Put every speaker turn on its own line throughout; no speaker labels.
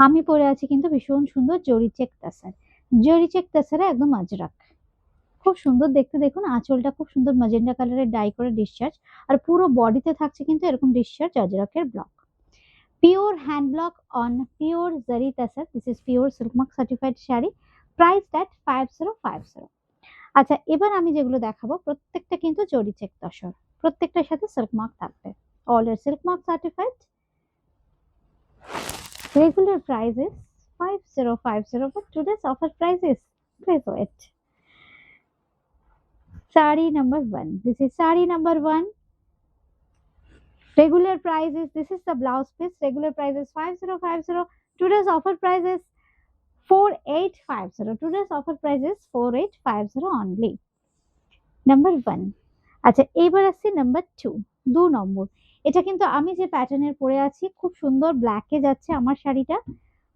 আমি পরে আছি কিন্তু ভীষণ সুন্দর জরি চেক তাসার। জরি চেক তাসারে একদম আজরাক, খুব সুন্দর দেখতে। দেখুন আঁচলটা খুব সুন্দর ম্যাজেন্টা কালারের ডাই করে ডিসচার্জ, আর পুরো বডিতে থাকছে কিন্তু এরকম ডিসচার্জ আজরাকের block. Pure hand block on pure zari tussar. This is pure silk mark certified sari, price that 5050। আচ্ছা, এবার আমি যেগুলো দেখাবো প্রত্যেকটা কিন্তু জরি চেক তসর, প্রত্যেকটার সাথে সিল্ক মার্ক থাকবে, অল এর silk mark certified. Regular price is 5050, but today's offer price is, please wait. Sari number 1, this is sari number 1. Regular price is, this is the blouse piece, regular price is 5050, today's offer price is 4850. Today's offer price is 4850 only. Number 1। আচ্ছা, এইবার আসছি number 2, 2 নম্বর। এটা কিন্তু আমি যে প্যাটার্নের পরে আছি খুব সুন্দর ব্ল্যাকে যাচ্ছে আমার শাড়িটা।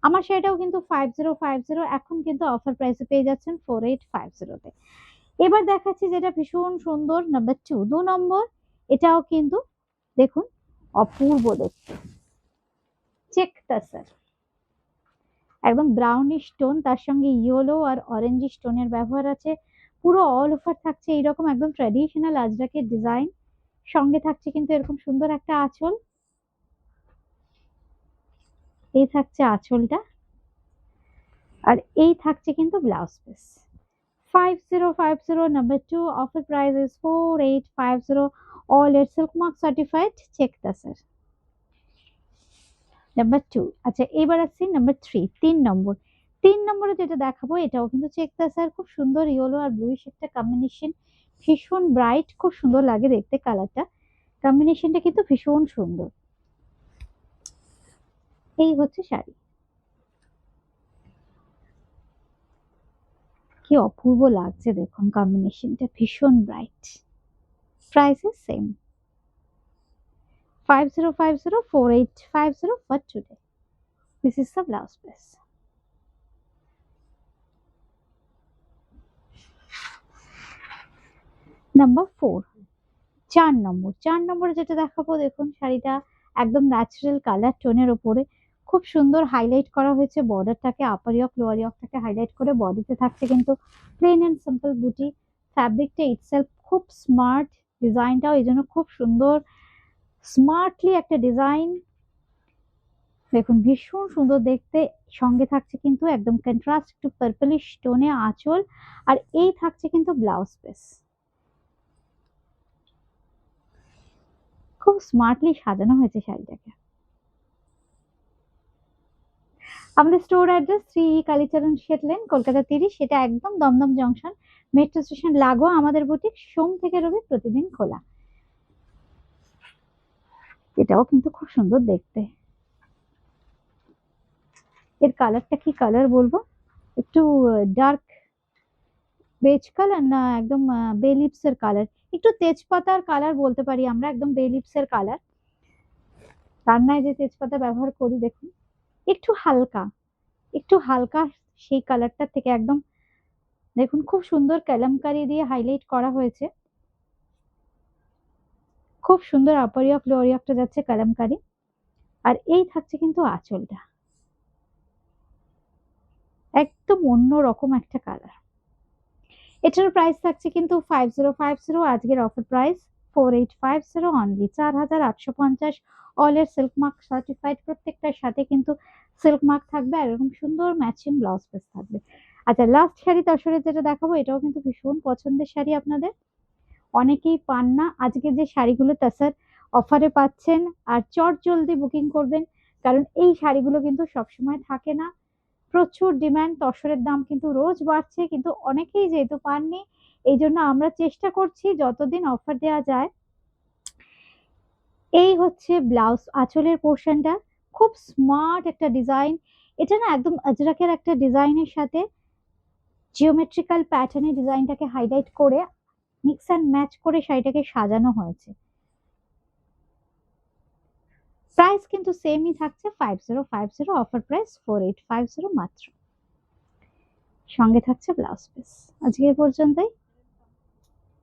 আমার শাড়িটাও কিন্তু 5050, এখন কিন্তু অফার প্রাইসে পেয়ে যাচ্ছেন 4850 তে। এবার দেখাচ্ছি যেটা ভীষণ সুন্দর, নাম্বার 2, 2 নম্বর। এটাও কিন্তু দেখুন অপূর্ব দেখতে, চেক তাসার, একদম ব্রাউনিশ টোন, তার সঙ্গে ইয়েলো আর অরেঞ্জ স্টোনের ব্যবহার আছে। পুরো অল ওভার থাকছে এইরকম একদম ট্র্যাডিশনাল আজরাকের ডিজাইন, সঙ্গে থাকছে কিন্তু এরকম সুন্দর একটা আঁচল। এই থাকছে আঁচলটা, আর এই থাকছে কিন্তু blouse piece. 5050 number 2, offer price is 4850, all এর silk mark certified check তাসার। Number 2। আচ্ছা, এবার আসছি নাম্বার 3, 3 নম্বর। 3 নম্বরে যেটা দেখাবো এটাও কিন্তু চেক তাসার, খুব সুন্দর ইয়েলো আর ব্লুইশ একটা কম্বিনেশন, ভীষণ ব্রাইট, খুব সুন্দর লাগে দেখতে কালারটা, কম্বিনেশনটা কিন্তু ভীষণ সুন্দর। এই হচ্ছে শাড়ি, কি অপূর্ব লাগছে দেখুন, কম্বিনেশনটা ভীষণ bright. Price is same 5050, 4850 for today. This is the blouse piece. Number 4, 4 নম্বর। 4 নম্বরে যেটা দেখাবো দেখুন, শাড়িটা একদম ন্যাচারাল কালার টোনের ওপরে খুব সুন্দর হাইলাইট করা হয়েছে বর্ডারটাকে, আপার ইয়ক লোয়ার ইয়কটাকে হাইলাইট করে, বডিতে থাকছে কিন্তু প্লেন এন্ড সিম্পল বুটি। ফ্যাব্রিকটা ইটসেলফ খুব স্মার্ট, ডিজাইনটাও এই জন্য খুব সুন্দর, স্মার্টলি একটা ডিজাইন। দেখুন ভীষণ সুন্দর দেখতে, সঙ্গে থাকছে কিন্তু একদম কন্ট্রাস্ট একটু পার্পলিশ টোনে আঁচল, আর এই থাকছে কিন্তু ব্লাউজ পিস। খুব স্মার্টলি সাজানো হয়েছে শাড়িটাকে। আমাদের store address Shri Kalicharan Seth lane, Kolkata 30, সেটা একদম দমদম জংশন মেট্রো স্টেশন লাগোয়া আমাদের বুটিক, সোম থেকে রবি প্রতিদিন খোলা। এটাও কিন্তু খুব সুন্দর দেখতে। এর কালারটা কি কালার বলবো, একটু ডার্ক বেজ কালার না, একদম বে লিপস এর কালার, একটু তেজপাতার কালার বলতে পারি আমরা, একদম বে লিপস এর কালার। রান্নায় যে তেজপাতা ব্যবহার করি দেখুন, একটু হালকা, একটু হালকা সেই কালারটা থেকে একদম দেখুন খুব সুন্দর কালামকারি দিয়ে হাইলাইট করা হয়েছে, খুব সুন্দর আপার ইয়ক লোয়ার ইয়কটা যাচ্ছে কালামকারি, আর এই থাকছে কিন্তু আঁচলটা, একদম অন্য রকম একটা কালার। এটার প্রাইস থাকছে কিন্তু 5050, আজকের অফার প্রাইস 4850 অনলি, 4850। অল এর সিল্ক মার্ক সার্টিফাইড, প্রত্যেকটার সাথে কিন্তু সিল্ক মার্ক থাকবে, আর এরকম সুন্দর ম্যাচিং ব্লাউজ পিস থাকবে। আচ্ছা, লাস্ট শাড়ি তসরে যেটা দেখাবো, এটাও কিন্তু ভীষণ পছন্দের শাড়ি আপনাদের, অনেকেই পান না। আজকে যে শাড়িগুলো তাসার অফারে পাচ্ছেন, আর চট জলদি বুকিং করবেন, কারণ এই শাড়িগুলো কিন্তু সবসময় থাকে না, প্রচুর ডিমান্ড, তসরের দাম কিন্তু রোজ বাড়ছে, কিন্তু অনেকেই যেহেতু পাননি, এই জন্য আমরা চেষ্টা করছি যতদিন অফার দেওয়া যায়। এই হচ্ছে ব্লাউজ, আঁচলের পোর্শনটা খুব স্মার্ট একটা ডিজাইন, এটা না একদম আজরাকের একটা ডিজাইনের সাথে জিওমেট্রিক্যাল প্যাটার্নের ডিজাইনটাকে হাইলাইট করে মিক্স অ্যান্ড ম্যাচ করে শাড়িটাকে সাজানো হয়েছে। প্রাইস কিন্তু সেমই থাকছে 5050, অফার প্রাইস 4850 মাত্র, সঙ্গে থাকছে ব্লাউজ পিস। আজকে এই পর্যন্তই।